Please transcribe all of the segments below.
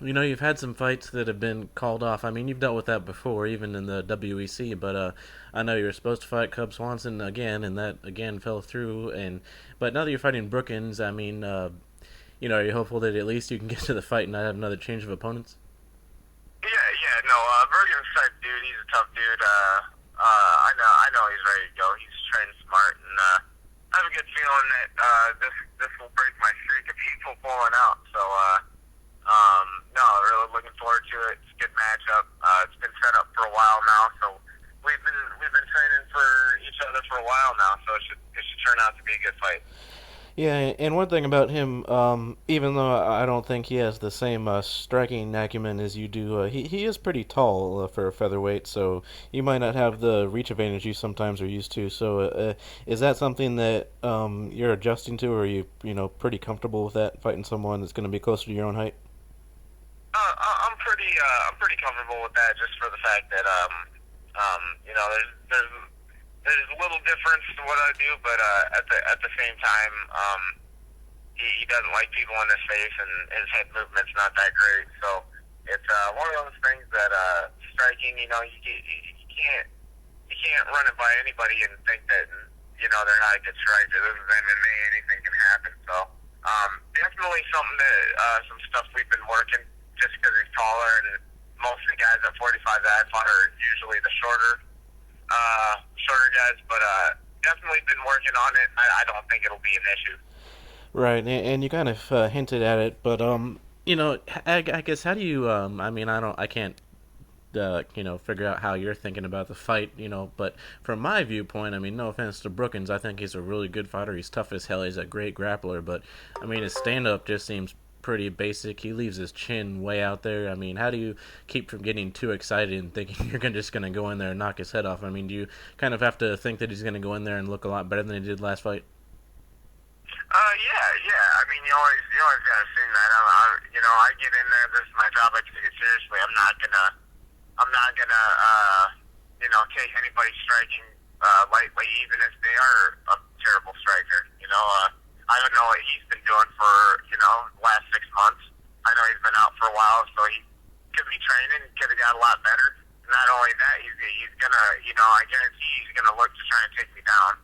You've had some fights that have been called off. I mean, you've dealt with that before, even in the WEC. But I know you were supposed to fight Cub Swanson again, and that again fell through. But now that you're fighting Brookins, I mean, are you hopeful that at least you can get to the fight and not have another change of opponents? Yeah, no, Bergen's type dude. He's a tough dude. I know he's ready to go. He's trained smart, and I have a good feeling that this will break my streak of people pulling out. So, no, really looking forward to it. It's a good matchup. It's been set up for a while now, so we've been training for each other for a while now. So it should turn out to be a good fight. Yeah, and one thing about him, even though I don't think he has the same striking acumen as you do, he is pretty tall for a featherweight, so you might not have the reach advantage you sometimes are used to. So, is that something that you're adjusting to, or are you pretty comfortable with that, fighting someone that's going to be closer to your own height? I'm pretty comfortable with that, just for the fact that there's a little difference to what I do, but at the same time, he doesn't like people in his face, and his head movement's not that great. So it's one of those things that striking, you can't run it by anybody and think that they're not a good striker. This is MMA; anything can happen. So definitely something that some stuff we've been working, just because he's taller, and most of the guys at 45 that I fought are usually the shorter guys, but definitely been working on it. I don't think it'll be an issue. Right, and you kind of hinted at it, but I guess how do you? I mean, I can't figure out how you're thinking about the fight, but from my viewpoint, I mean, no offense to Brookins, I think he's a really good fighter. He's tough as hell. He's a great grappler, but I mean, his stand-up just seems pretty basic. He leaves his chin way out there. I mean, how do you keep from getting too excited and thinking you're just going to go in there and knock his head off? I mean, do you kind of have to think that he's going to go in there and look a lot better than he did last fight? Yeah. I mean, you always gotta assume that. I get in there. This is my job. I take it seriously. I'm not gonna take anybody striking lightly, even if they are a terrible striker. I don't know what he's been doing for the last 6 months. I know he's been out for a while, so he could be training. Could have got a lot better. Not only that, he's gonna, I guarantee he's gonna look to try and take me down.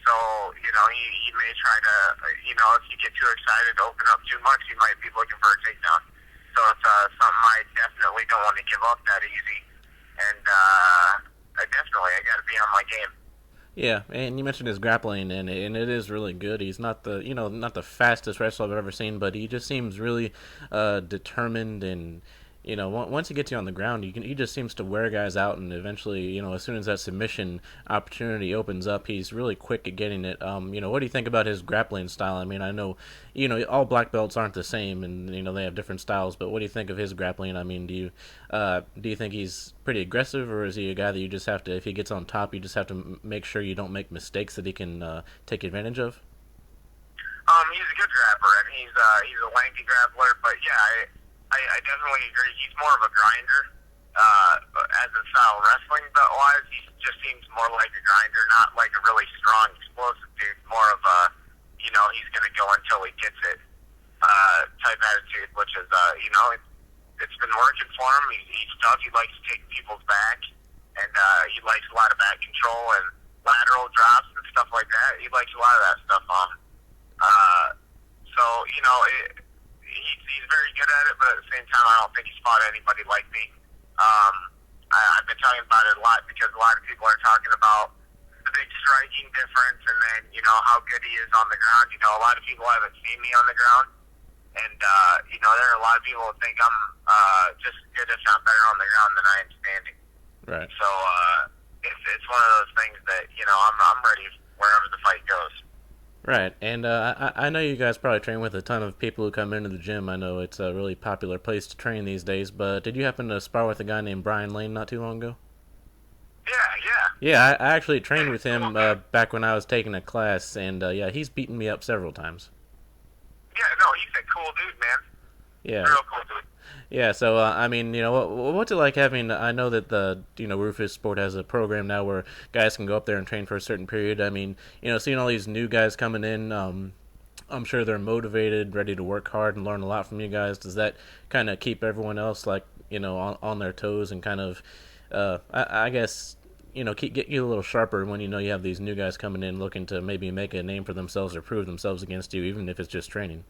So, he may try to, if you get too excited to open up too much, he might be looking for a takedown. So it's something I definitely don't want to give up that easy. And I got to be on my game. Yeah, and you mentioned his grappling, and it is really good. He's not the fastest wrestler I've ever seen, but he just seems really determined, and once he gets you on the ground, he just seems to wear guys out, and eventually, as soon as that submission opportunity opens up, he's really quick at getting it. What do you think about his grappling style? I mean, I know, all black belts aren't the same, and they have different styles. But what do you think of his grappling? I mean, do you think he's pretty aggressive, or is he a guy that you just have to, if he gets on top, you just have to make sure you don't make mistakes that he can take advantage of? He's a good grappler, and he's a lanky grappler, but yeah, I definitely agree. He's more of a grinder, as a style wrestling belt wise. He just seems more like a grinder, not like a really strong, explosive dude. More of a, he's going to go until he gets it, type attitude, which is, it's been working for him. He's tough. He likes to take people's back, and he likes a lot of back control and lateral drops and stuff like that. He likes a lot of that stuff. So, he's very good at it, but at the same time, I don't think he's fought anybody like me. I've been talking about it a lot because a lot of people are talking about the big striking difference, and then how good he is on the ground. A lot of people haven't seen me on the ground, and there are a lot of people who think I'm just as good, if not better, on the ground than I am standing. Right. So it's one of those things that I'm ready wherever the fight goes. Right, and I know you guys probably train with a ton of people who come into the gym. I know it's a really popular place to train these days, but did you happen to spar with a guy named Brian Lane not too long ago? Yeah. Yeah, I actually trained with him back when I was taking a class, and yeah, he's beaten me up several times. Yeah, no, he's a cool dude, man. Yeah. Real cool dude. Yeah, so I mean, what's it like having? I know that the Rufus Sport has a program now where guys can go up there and train for a certain period. I mean, seeing all these new guys coming in, I'm sure they're motivated, ready to work hard and learn a lot from you guys. Does that kind of keep everyone else like on their toes and kind of, I guess get you a little sharper when you have these new guys coming in looking to maybe make a name for themselves or prove themselves against you, even if it's just training?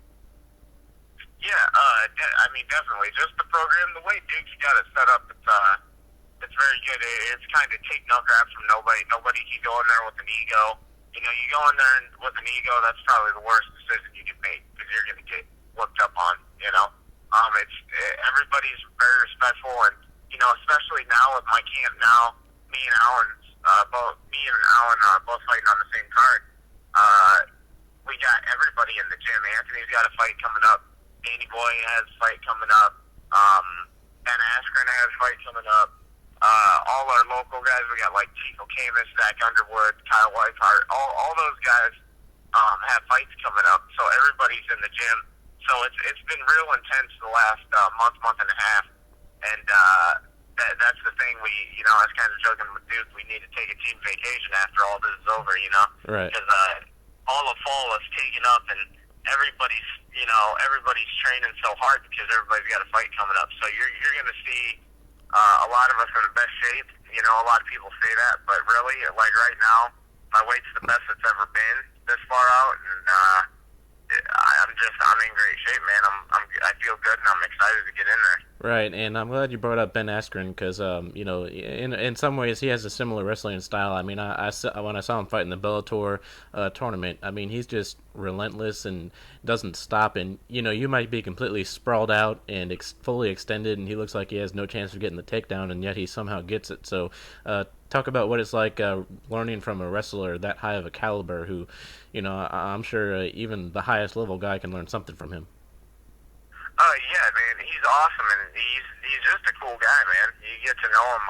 Yeah, I mean, definitely. Just the program, the way Duke's got it set up, it's very good. It's kind of take no crap from nobody. Nobody can go in there with an ego. You go in there with an ego, that's probably the worst decision you can make because you're going to get looked up on. Everybody's very respectful, and especially now with my camp now, me and Alan both fighting on the same card. We got everybody in the gym. Anthony's got a fight coming up. Danny Boy has a fight coming up. Ben Askren has a fight coming up. All our local guys, we got like Chico Camus, Zach Underwood, Kyle Whitehart. All those guys have fights coming up. So everybody's in the gym. So it's been real intense the last month and a half. And that's the thing. I was kind of joking with Duke. We need to take a team vacation after all this is over, Right. Because all of fall is taken up, and everybody's training so hard because everybody's got a fight coming up. So you're going to see a lot of us in the best shape. A lot of people say that, but really, like right now, my weight's the best it's ever been this far out, and I'm in great shape, man. I feel good, and I'm excited to get in there. Right, and I'm glad you brought up Ben Askren because, in some ways he has a similar wrestling style. I mean, when I saw him fight in the Bellator tournament, I mean, he's just relentless and doesn't stop. And, you might be completely sprawled out and fully extended, and he looks like he has no chance of getting the takedown, and yet he somehow gets it. So, talk about what it's like learning from a wrestler that high of a caliber who, I'm sure even the highest level guy can learn something from him. Yeah, man, he's awesome, and he's just a cool guy, man. You get to know him.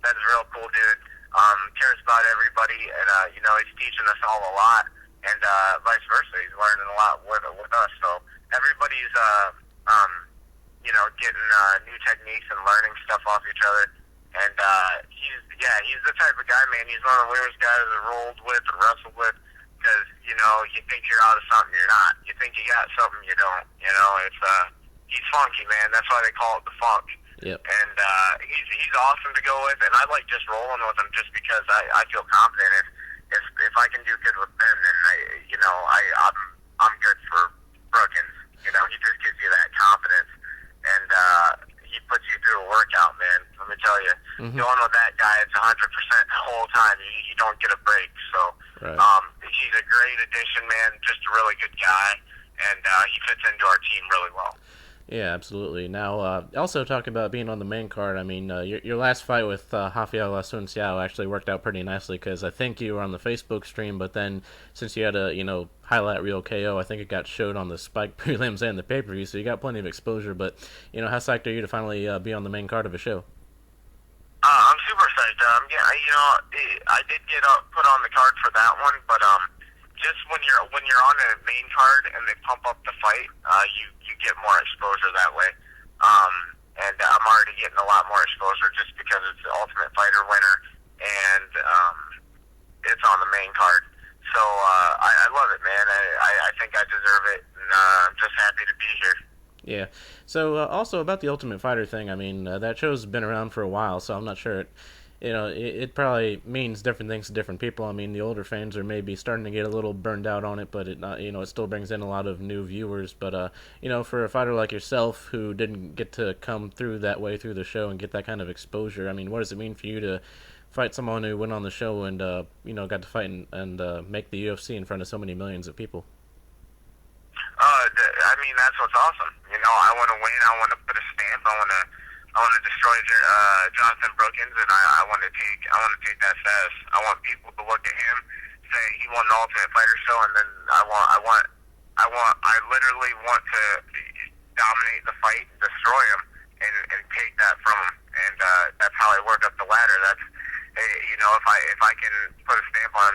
Ben's a real cool dude. Cares about everybody, and he's teaching us all a lot, and vice versa. He's learning a lot with us. So everybody's getting new techniques and learning stuff off each other. And he's the type of guy, man. He's one of the weirdest guys that rolled with or wrestled with. Because, you think you're out of something, you're not. You think you got something, you don't. He's funky, man. That's why they call it the funk. Yep. And he's awesome to go with, and I like just rolling with him just because I feel confident. If I can do good with Ben, then I'm good for Brookins. He just gives you that confidence, and he puts you through a workout, man. Let me tell you, going with that guy, it's 100% the whole time. You don't get a break. So, right. He's a great addition, man. Just a really good guy, and he fits into our team really well. Yeah, absolutely. Now, also talking about being on the main card, I mean, your last fight with Rafael Asunciao actually worked out pretty nicely because I think you were on the Facebook stream, but then since you had a, highlight reel KO, I think it got showed on the Spike prelims and the pay-per-view, so you got plenty of exposure, but, how psyched are you to finally be on the main card of a show? I'm super psyched. I did get put on the card for that one, but just when you're on a main card and they pump up the fight, you get more exposure that way. And I'm already getting a lot more exposure just because it's the Ultimate Fighter winner and it's on the main card. So I love it, man. I think I deserve it, and I'm just happy to be here. Yeah. So also about the Ultimate Fighter thing, I mean, that show's been around for a while, so I'm not sure it probably means different things to different people. I mean, the older fans are maybe starting to get a little burned out on it, but it still brings in a lot of new viewers. But for a fighter like yourself who didn't get to come through that way through the show and get that kind of exposure, I mean, what does it mean for you to fight someone who went on the show and got to fight and make the UFC in front of so many millions of people? I mean, that's what's awesome. I want to win. I want to put a stamp. I want to destroy Jonathan Brookins, and I want to take that status. I want people to look at him, say he won the Ultimate Fighter show, and then I literally want to dominate the fight, destroy him, and take that from him. And that's how I work up the ladder. That's if I can put a stamp on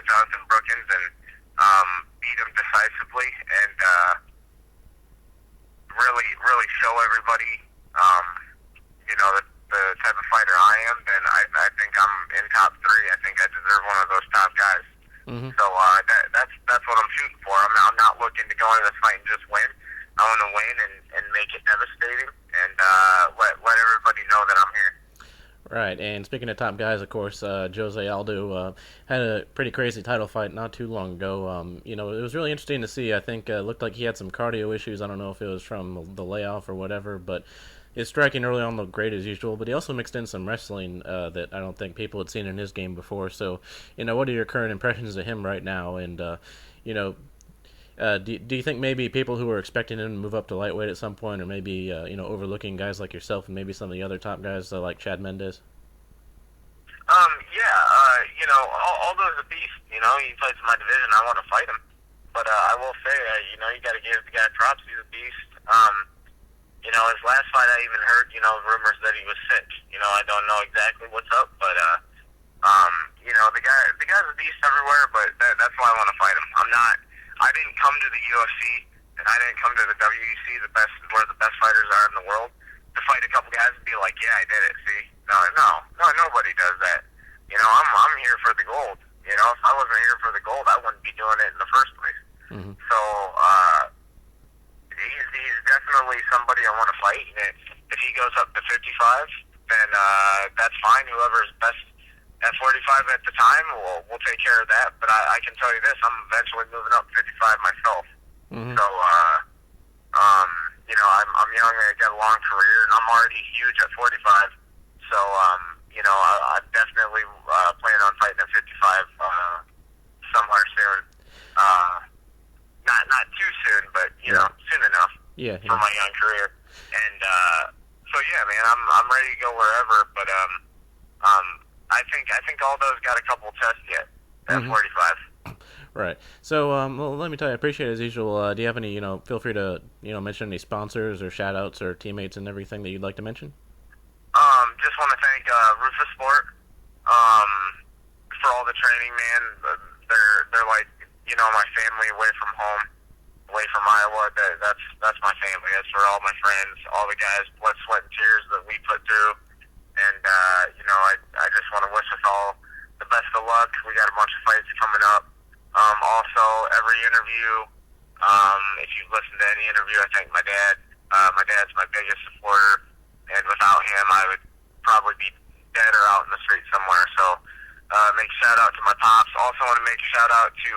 Jonathan Brookins and beat him decisively and really show everybody the type of fighter I am, then I think I'm in top 3. I think I deserve one of those top guys. Mm-hmm. So that's what I'm shooting for. I'm not looking to go into this fight and just win. I want to win and make it devastating and let everybody know that I'm here. Right, and speaking of top guys, of course, Jose Aldo had a pretty crazy title fight not too long ago. It was really interesting to see. I think it looked like he had some cardio issues. I don't know if it was from the layoff or whatever, but his striking early on looked great as usual. But he also mixed in some wrestling that I don't think people had seen in his game before. So, what are your current impressions of him right now? And, do you think maybe people who were expecting him to move up to lightweight at some point, or maybe overlooking guys like yourself and maybe some of the other top guys like Chad Mendes? Aldo's a beast. He fights in my division. I want to fight him, but I will say, you got to give the guy props. He's a beast. His last fight, I even heard, rumors that he was sick. I don't know exactly what's up, but the guy's a beast everywhere. But that's why I want to fight him. I didn't come to the UFC, and I didn't come to the WEC, where the best fighters are in the world, to fight a couple guys and be like, yeah, I did it. See, no, nobody does that. I'm here for the gold. If I wasn't here for the gold, I wouldn't be doing it in the first place. Mm-hmm. So he's definitely somebody I want to fight. And if he goes up to 55, then that's fine. Whoever's best at 45 at the time, we'll take care of that. But I can tell you this: I'm eventually moving up 55 myself. Mm-hmm. So I'm young. I got a long career, and I'm already huge at 45. So I'm definitely planning on fighting at 55 somewhere soon. Not too soon, but soon enough. Yeah. For my young career. And so yeah, man, I'm ready to go wherever. But I think Aldo's got a couple tests yet at 45. Right. So, let me tell you, I appreciate it as usual. Do you have any, feel free to, mention any sponsors or shout-outs or teammates and everything that you'd like to mention? Just want to thank Rufus Sport for all the training, man. They're like, my family away from home, away from Iowa. That's my family. That's for all my friends, all the guys, blood, sweat, and tears that we put through. And, I just want to wish us all the best of luck. We got a bunch of fights coming up. Also, every interview, if you've listened to any interview, I thank my dad. My dad's my biggest supporter, and without him, I would probably be dead or out in the street somewhere. So, make a shout out to my pops. Also, want to make a shout out to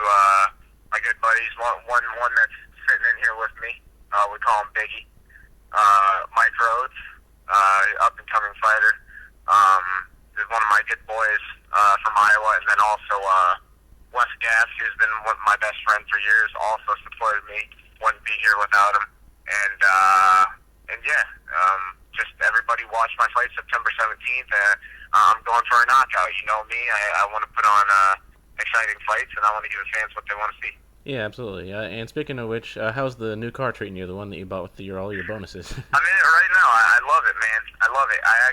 my good buddies. One that's sitting in here with me. We call him Biggie. Mike Rhodes, up and coming fighter. Is one of my good boys from Iowa, and then also Wes Gass, who's been my best friend for years, also supported me. Wouldn't be here without him. And just everybody watch my fight September 17th. I'm going for a knockout. You know me. I want to put on exciting fights, and I want to give the fans what they want to see. Yeah, absolutely. And speaking of which, how's the new car treating you? The one that you bought with all your bonuses? I'm in it right now. I love it, man. I love it. I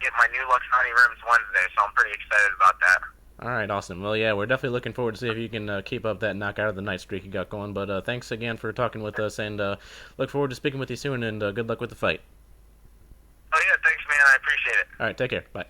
get my new Luxani rims Wednesday, so I'm pretty excited about that. All right, awesome. Well, yeah, we're definitely looking forward to see if you can keep up that knockout of the night streak you got going. But thanks again for talking with us, and look forward to speaking with you soon, and good luck with the fight. Oh, yeah, thanks, man. I appreciate it. All right, take care. Bye.